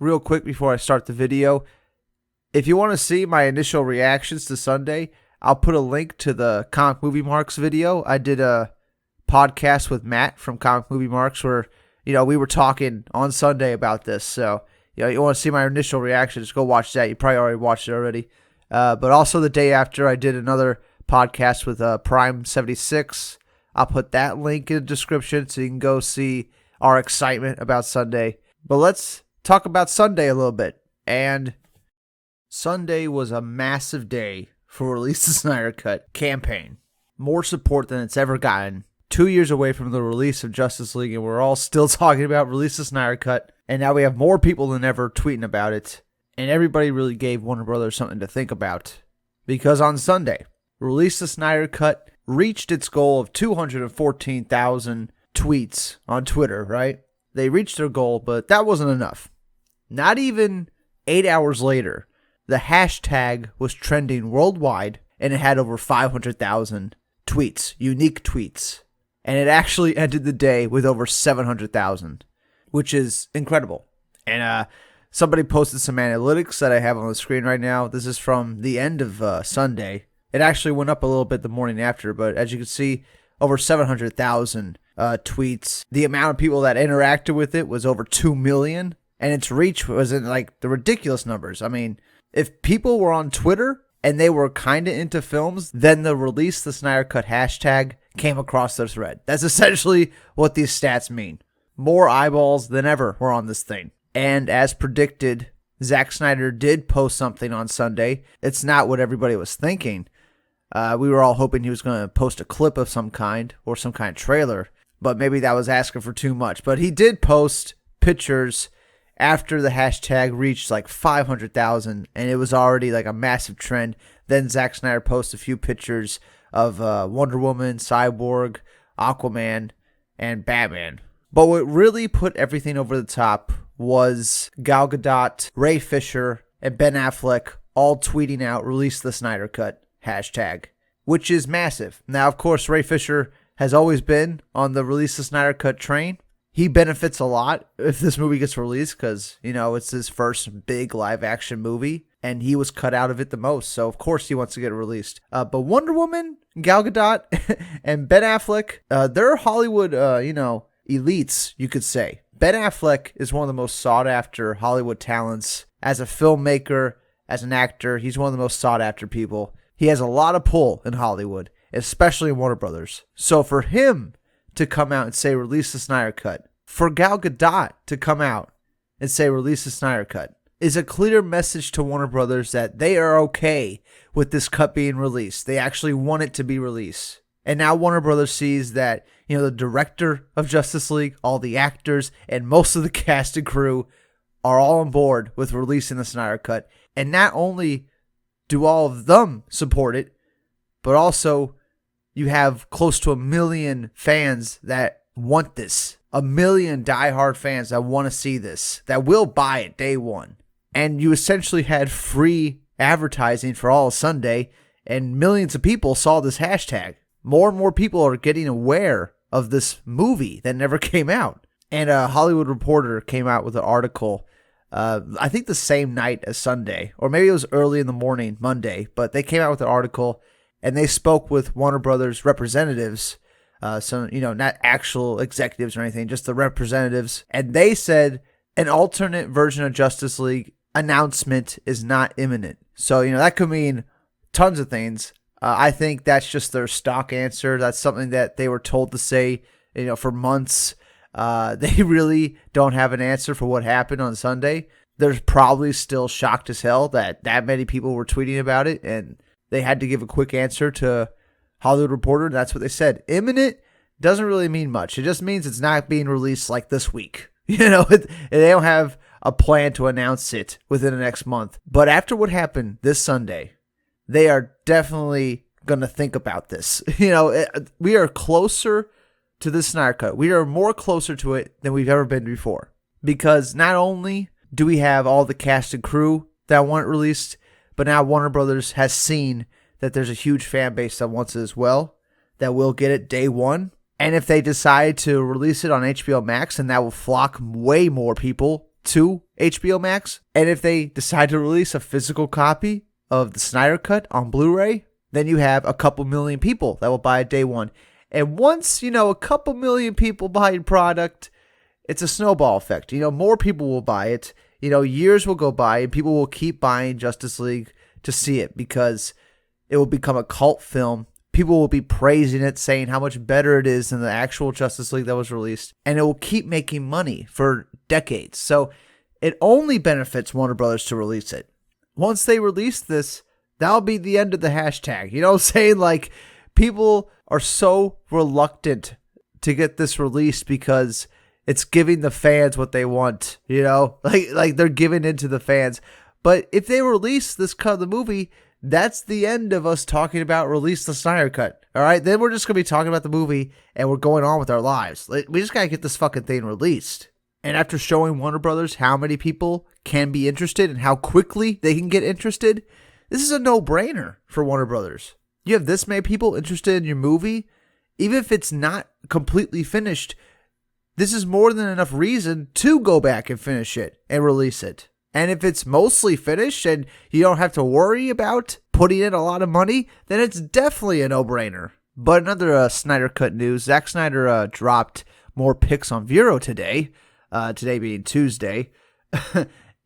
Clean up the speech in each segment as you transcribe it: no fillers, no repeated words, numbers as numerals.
real quick before I start the video. If you want to see my initial reactions to Sunday, I'll put a link to the ComicMovieMarks video. I did a podcast with Matt from ComicMovieMarks where, we were talking on Sunday about this. So, you want to see my initial reactions, go watch that. You probably already watched it already. But also the day after, I did another podcast with Prime 76. I'll put that link in the description so you can go see our excitement about Sunday. But let's talk about Sunday a little bit. And Sunday was a massive day for Release the Snyder Cut campaign. More support than it's ever gotten. 2 years away from the release of Justice League, and we're all still talking about Release the Snyder Cut. And now we have more people than ever tweeting about it. And everybody really gave Warner Brothers something to think about. Because on Sunday, Release the Snyder Cut reached its goal of 214,000 tweets on Twitter, right? They reached their goal, but that wasn't enough. Not even 8 hours later, the hashtag was trending worldwide, and it had over 500,000 tweets, unique tweets. And it actually ended the day with over 700,000, which is incredible. And somebody posted some analytics that I have on the screen right now. This is from the end of Sunday. It actually went up a little bit the morning after, but as you can see, over 700,000 tweets. The amount of people that interacted with it was over 2 million, and its reach was in like the ridiculous numbers. I mean, if people were on Twitter and they were kind of into films, then the Release the Snyder Cut hashtag came across their thread. That's essentially what these stats mean. More eyeballs than ever were on this thing. And as predicted, Zack Snyder did post something on Sunday. It's not what everybody was thinking. We were all hoping he was going to post a clip of some kind or some kind of trailer, but maybe that was asking for too much. But he did post pictures after the hashtag reached like 500,000, and it was already like a massive trend. Then Zack Snyder posted a few pictures of Wonder Woman, Cyborg, Aquaman, and Batman. But what really put everything over the top was Gal Gadot, Ray Fisher, and Ben Affleck all tweeting out Release the Snyder Cut hashtag, which is massive. Now, of course, Ray Fisher has always been on the Release the Snyder Cut train. He benefits a lot if this movie gets released because, it's his first big live-action movie, and he was cut out of it the most, so of course he wants to get it released. But Wonder Woman, Gal Gadot, and Ben Affleck, they're Hollywood, elites, you could say. Ben Affleck is one of the most sought-after Hollywood talents. As a filmmaker, as an actor, he's one of the most sought-after people. He has a lot of pull in Hollywood, especially in Warner Brothers. So for him to come out and say, Release the Snyder Cut, for Gal Gadot to come out and say, Release the Snyder Cut, is a clear message to Warner Brothers that they are okay with this cut being released. They actually want it to be released. And now Warner Brothers sees that, the director of Justice League, all the actors, and most of the cast and crew are all on board with releasing the Snyder Cut. And not only do all of them support it, but also you have close to 1 million fans that want this. 1 million diehard fans that want to see this, that will buy it day one. And you essentially had free advertising for all of Sunday, and millions of people saw this hashtag. More and more people are getting aware of this movie that never came out. And a Hollywood Reporter came out with an article, I think the same night as Sunday, or maybe it was early in the morning, Monday, but they came out with an article and they spoke with Warner Brothers representatives, not actual executives or anything, just the representatives. And they said an alternate version of Justice League announcement is not imminent. So, that could mean tons of things. I think that's just their stock answer. That's something that they were told to say, for months. They really don't have an answer for what happened on Sunday. They're probably still shocked as hell that many people were tweeting about it, and they had to give a quick answer to Hollywood Reporter. And that's what they said. Imminent doesn't really mean much. It just means it's not being released like this week. They don't have a plan to announce it within the next month. But after what happened this Sunday, they are definitely going to think about this. We are closer to the Snyder Cut. We are more closer to it than we've ever been before. Because not only do we have all the cast and crew that want it released, but now Warner Brothers has seen that there's a huge fan base that wants it as well, that will get it day one. And if they decide to release it on HBO Max, then that will flock way more people to HBO Max. And if they decide to release a physical copy of the Snyder Cut on Blu-ray, then you have a couple million people that will buy it day one. And once, a couple million people buy your product, it's a snowball effect. More people will buy it. Years will go by and people will keep buying Justice League to see it because it will become a cult film. People will be praising it, saying how much better it is than the actual Justice League that was released. And it will keep making money for decades. So it only benefits Warner Brothers to release it. Once they release this, that'll be the end of the hashtag. You know what I'm saying? Like, people are so reluctant to get this released because it's giving the fans what they want, like they're giving in to the fans. But if they release this cut of the movie, that's the end of us talking about release the Snyder Cut. All right, then we're just going to be talking about the movie and we're going on with our lives. We just got to get this fucking thing released. And after showing Warner Brothers how many people can be interested and how quickly they can get interested, this is a no-brainer for Warner Brothers. You have this many people interested in your movie, even if it's not completely finished, this is more than enough reason to go back and finish it and release it. And if it's mostly finished and you don't have to worry about putting in a lot of money, then it's definitely a no-brainer. But another Snyder Cut news, Zack Snyder dropped more pics on Vero today, today being Tuesday,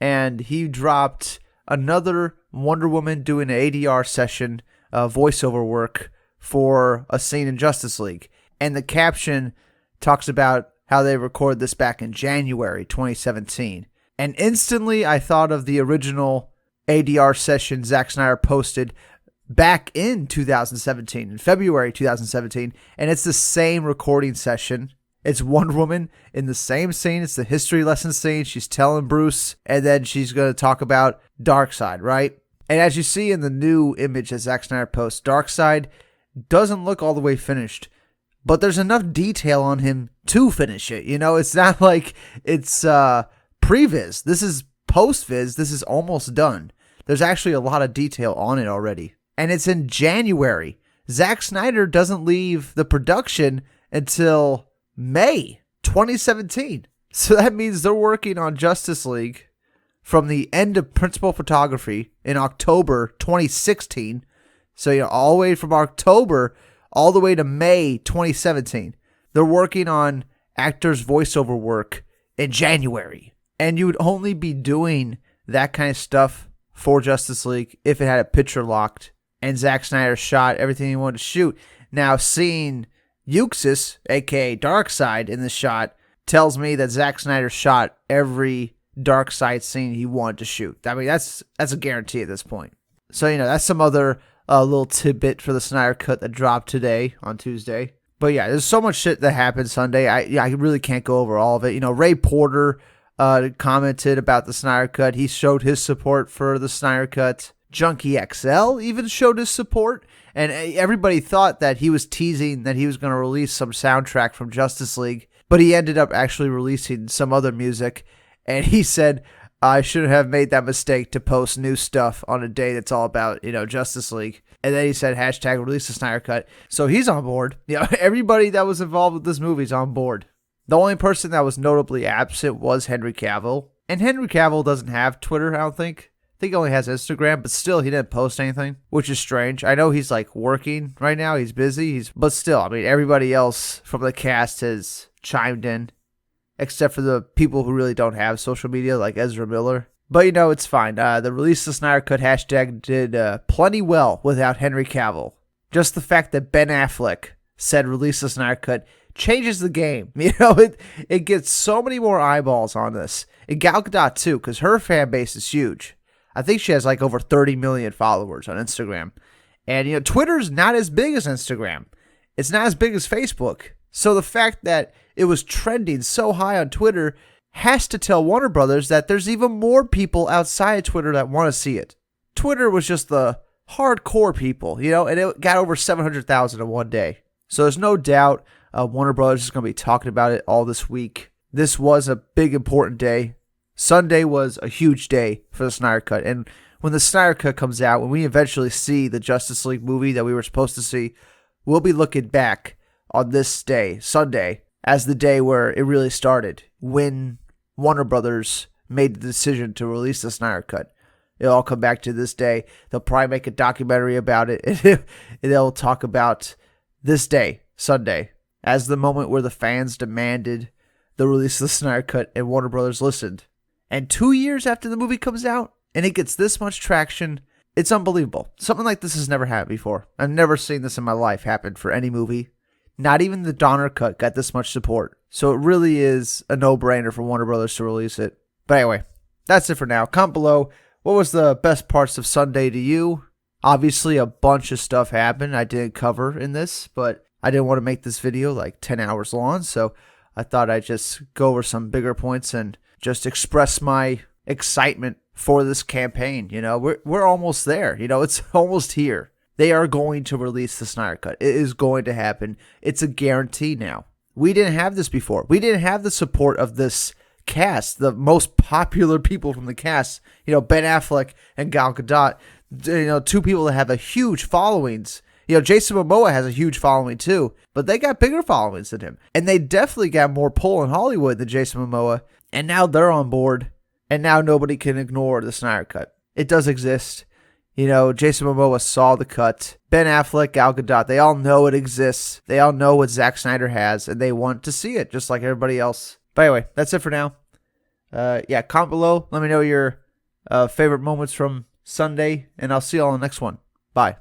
and he dropped another Wonder Woman doing an ADR session, voiceover work for a scene in Justice League. And the caption talks about how they recorded this back in January 2017. And instantly I thought of the original ADR session Zack Snyder posted back in 2017, in February 2017. And it's the same recording session. It's Wonder Woman in the same scene. It's the history lesson scene. She's telling Bruce, and then she's going to talk about Darksied, right? And as you see in the new image that Zack Snyder posts, Darksied doesn't look all the way finished. But there's enough detail on him to finish it. It's not like it's pre-viz. This is post-viz. This is almost done. There's actually a lot of detail on it already. And it's in January. Zack Snyder doesn't leave the production until May 2017. So that means they're working on Justice League from the end of principal photography in October 2016. So, all the way from October all the way to May 2017. They're working on actors' voiceover work in January. And you would only be doing that kind of stuff for Justice League if it had a picture locked and Zack Snyder shot everything he wanted to shoot. Now, seeing Uxas, aka Darksied, in the shot tells me that Zack Snyder shot every Darksied scene he wanted to shoot. I mean, that's a guarantee at this point. So, that's some other little tidbit for the Snyder Cut that dropped today on Tuesday. But yeah, there's so much shit that happened Sunday. I really can't go over all of it. Ray Porter commented about the Snyder Cut. He showed his support for the Snyder Cut. Junkie XL even showed his support. And everybody thought that he was teasing that he was going to release some soundtrack from Justice League. But he ended up actually releasing some other music. And he said, I shouldn't have made that mistake to post new stuff on a day that's all about, Justice League. And then he said, hashtag release the Snyder Cut. So he's on board. Everybody that was involved with this movie is on board. The only person that was notably absent was Henry Cavill. And Henry Cavill doesn't have Twitter, I don't think. I think he only has Instagram, but still he didn't post anything, which is strange. I know he's working right now. He's busy. But still, everybody else from the cast has chimed in. Except for the people who really don't have social media, like Ezra Miller. But, it's fine. The Release the Snyder Cut hashtag did plenty well without Henry Cavill. Just the fact that Ben Affleck said Release the Snyder Cut changes the game. It gets so many more eyeballs on this. And Gal Gadot, too, because her fan base is huge. I think she has over 30 million followers on Instagram. And, Twitter's not as big as Instagram. It's not as big as Facebook. So the fact that it was trending so high on Twitter has to tell Warner Brothers that there's even more people outside Twitter that want to see it. Twitter was just the hardcore people, and it got over 700,000 in one day. So there's no doubt Warner Brothers is going to be talking about it all this week. This was a big, important day. Sunday was a huge day for the Snyder Cut. And when the Snyder Cut comes out, when we eventually see the Justice League movie that we were supposed to see, we'll be looking back on this day, Sunday, as the day where it really started, when Warner Brothers made the decision to release the Snyder Cut. It'll all come back to this day. They'll probably make a documentary about it. And they'll talk about this day, Sunday, as the moment where the fans demanded the release of the Snyder Cut and Warner Brothers listened. And 2 years after the movie comes out and it gets this much traction, it's unbelievable. Something like this has never happened before. I've never seen this in my life happen for any movie. Not even the Donner Cut got this much support. So it really is a no-brainer for Warner Brothers to release it. But anyway, that's it for now. Comment below, what was the best parts of Sunday to you? Obviously, a bunch of stuff happened I didn't cover in this, but I didn't want to make this video like 10 hours long, so I thought I'd just go over some bigger points and just express my excitement for this campaign. You know, we're almost there. You know, it's almost here. They are going to release the Snyder Cut. It is going to happen. It's a guarantee now. We didn't have this before. We didn't have the support of this cast, the most popular people from the cast. You know, Ben Affleck and Gal Gadot. You know, two people that have a huge followings. You know, Jason Momoa has a huge following too, but they got bigger followings than him. And they definitely got more pull in Hollywood than Jason Momoa. And now they're on board. And now nobody can ignore the Snyder Cut. It does exist. You know, Jason Momoa saw the cut. Ben Affleck, Gal Gadot, they all know it exists. They all know what Zack Snyder has, and they want to see it, just like everybody else. But anyway, that's it for now. Yeah, comment below. Let me know your favorite moments from Sunday, and I'll see you all on the next one. Bye.